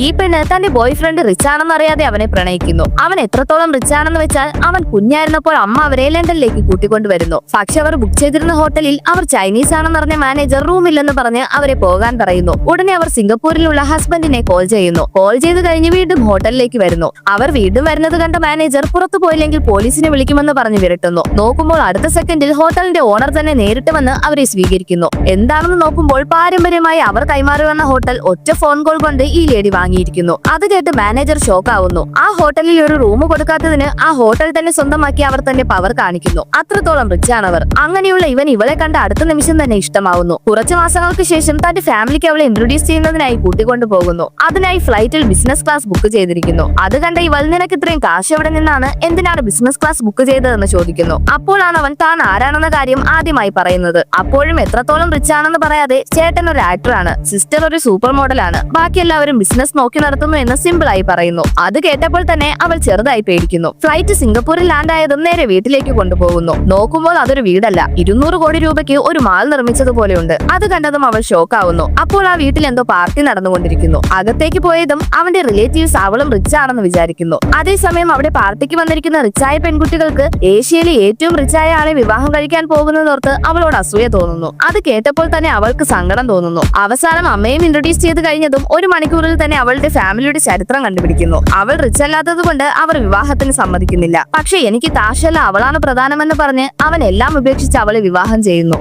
ഈ പെണ്ണ് തന്റെ ബോയ് ഫ്രണ്ട് റിച്ച് ആണെന്ന് അറിയാതെ അവനെ പ്രണയിക്കുന്നു. അവൻ എത്രത്തോളം റിച്ച് ആണെന്ന് വെച്ചാൽ അവൻ കുഞ്ഞായിരുന്നപ്പോൾ അമ്മ അവരെ ലണ്ടനിലേക്ക് കൂട്ടിക്കൊണ്ടുവരുന്നു. പക്ഷെ അവർ ബുക്ക് ചെയ്തിരുന്ന ഹോട്ടലിൽ അവർ ചൈനീസ് ആണെന്നറിഞ്ഞ മാനേജർ റൂമില്ലെന്ന് പറഞ്ഞ് അവരെ പോകാൻ പറയുന്നു. ഉടനെ അവർ സിംഗപ്പൂരിലുള്ള ഹസ്ബൻഡിനെ കോൾ ചെയ്യുന്നു. കോൾ ചെയ്ത് കഴിഞ്ഞ് വീണ്ടും ഹോട്ടലിലേക്ക് വരുന്നു. അവർ വീണ്ടും വരുന്നത് കണ്ട മാനേജർ പുറത്തു പോയില്ലെങ്കിൽ പോലീസിനെ വിളിക്കുമെന്ന് പറഞ്ഞ് വിരട്ടുന്നു. നോക്കുമ്പോൾ അടുത്ത സെക്കൻഡിൽ ഹോട്ടലിന്റെ ഓണർ തന്നെ നേരിട്ട് വന്ന് അവരെ സ്വീകരിക്കുന്നു. എന്താണെന്ന് നോക്കുമ്പോൾ പാരമ്പര്യമായി അവർ കൈമാറുവന്ന ഹോട്ടൽ ഒറ്റ ഫോൺ കോൾ കൊണ്ട് ഈ ലേഡി വാങ്ങിയിരിക്കുന്നു. അത് കേട്ട് മാനേജർ ഷോക്ക് ആവുന്നു. ആ ഹോട്ടലിൽ ഒരു റൂം കൊടുക്കാത്തതിന് ആ ഹോട്ടൽ തന്നെ സ്വന്തമാക്കി അവർ തന്റെ പവർ കാണിക്കുന്നു. അത്രത്തോളം റിച്ച് ആണവർ. അങ്ങനെയുള്ള ഇവളെ കണ്ട അടുത്ത നിമിഷം തന്നെ ഇഷ്ടമാവുന്നു. കുറച്ചു മാസങ്ങൾക്ക് ശേഷം തന്റെ ഫാമിലിക്ക് അവളെ ഇൻട്രൊഡ്യൂസ് ചെയ്യുന്നതിനായി കൂട്ടിക്കൊണ്ടു പോകുന്നു. അതിനായി ഫ്ലൈറ്റിൽ ബിസിനസ് ക്ലാസ് ബുക്ക് ചെയ്തിരിക്കുന്നു. അത് കണ്ട ഇവൾ നിനക്ക് ഇത്രയും കാശ് എവിടെ നിന്നാണ്, എന്തിനാണ് ബിസിനസ് ക്ലാസ് ബുക്ക് ചെയ്തതെന്ന് ചോദിക്കുന്നു. അപ്പോഴാണ് അവൻ താൻ ആരാണെന്ന കാര്യം ആദ്യമായി പറയുന്നത്. അപ്പോഴും എത്രത്തോളം റിച്ച് ആണെന്ന് പറയാതെ ചേട്ടൻ ഒരു ആക്ടറാണ്, സിസ്റ്റർ ഒരു സൂപ്പർ മോഡലാണ്, ബാക്കി എല്ലാവരും ബിസിനസ് നോക്കി നടത്തുന്നു എന്ന് സിമ്പിൾ ആയി പറയുന്നു. അത് കേട്ടപ്പോൾ തന്നെ അവൾ ചെറുതായി പേടിക്കുന്നു. ഫ്ലൈറ്റ് സിംഗപ്പൂരിൽ ലാൻഡ് ആയതും നേരെ വീട്ടിലേക്ക് കൊണ്ടുപോകുന്നു. നോക്കുമ്പോൾ അതൊരു വീടല്ല, 200 കോടി രൂപയ്ക്ക് ഒരു മാൾ നിർമ്മിച്ചതുപോലെയുണ്ട്. അത് കണ്ടതും അവൾ ഷോക്ക് ആവുന്നു. അപ്പോൾ ആ വീട്ടിൽ എന്തോ പാർട്ടി നടന്നുകൊണ്ടിരിക്കുന്നു. അകത്തേക്ക് പോയതും അവന്റെ റിലേറ്റീവ്സ് അവളും റിച്ച് ആണെന്ന് വിചാരിക്കുന്നു. അതേസമയം അവിടെ പാർട്ടിക്ക് വന്നിരിക്കുന്ന റിച്ചായ പെൺകുട്ടികൾക്ക് ഏഷ്യയിലെ ഏറ്റവും റിച്ചായ ആളെ വിവാഹം കഴിക്കാൻ പോകുന്നതോർത്ത് അവളോട് അസൂയ തോന്നുന്നു. അത് കേട്ടപ്പോൾ തന്നെ അവൾക്ക് സങ്കടം തോന്നുന്നു. അവസാനം അമ്മയും ഇൻട്രൊഡ്യൂസ് ചെയ്ത് കഴിഞ്ഞതും 1 മണിക്കൂറിൽ തന്നെ അവളുടെ ഫാമിലിയുടെ ചരിത്രം കണ്ടുപിടിക്കുന്നു. അവൾ റിച്ച് അല്ലാത്തത് കൊണ്ട് അവർ വിവാഹത്തിന് സമ്മതിക്കുന്നില്ല. പക്ഷെ എനിക്ക് താഷല്ല അവളാണ് പ്രധാനമെന്ന് പറഞ്ഞ് അവൻ എല്ലാം ഉപേക്ഷിച്ച് അവളെ വിവാഹം ചെയ്യുന്നു.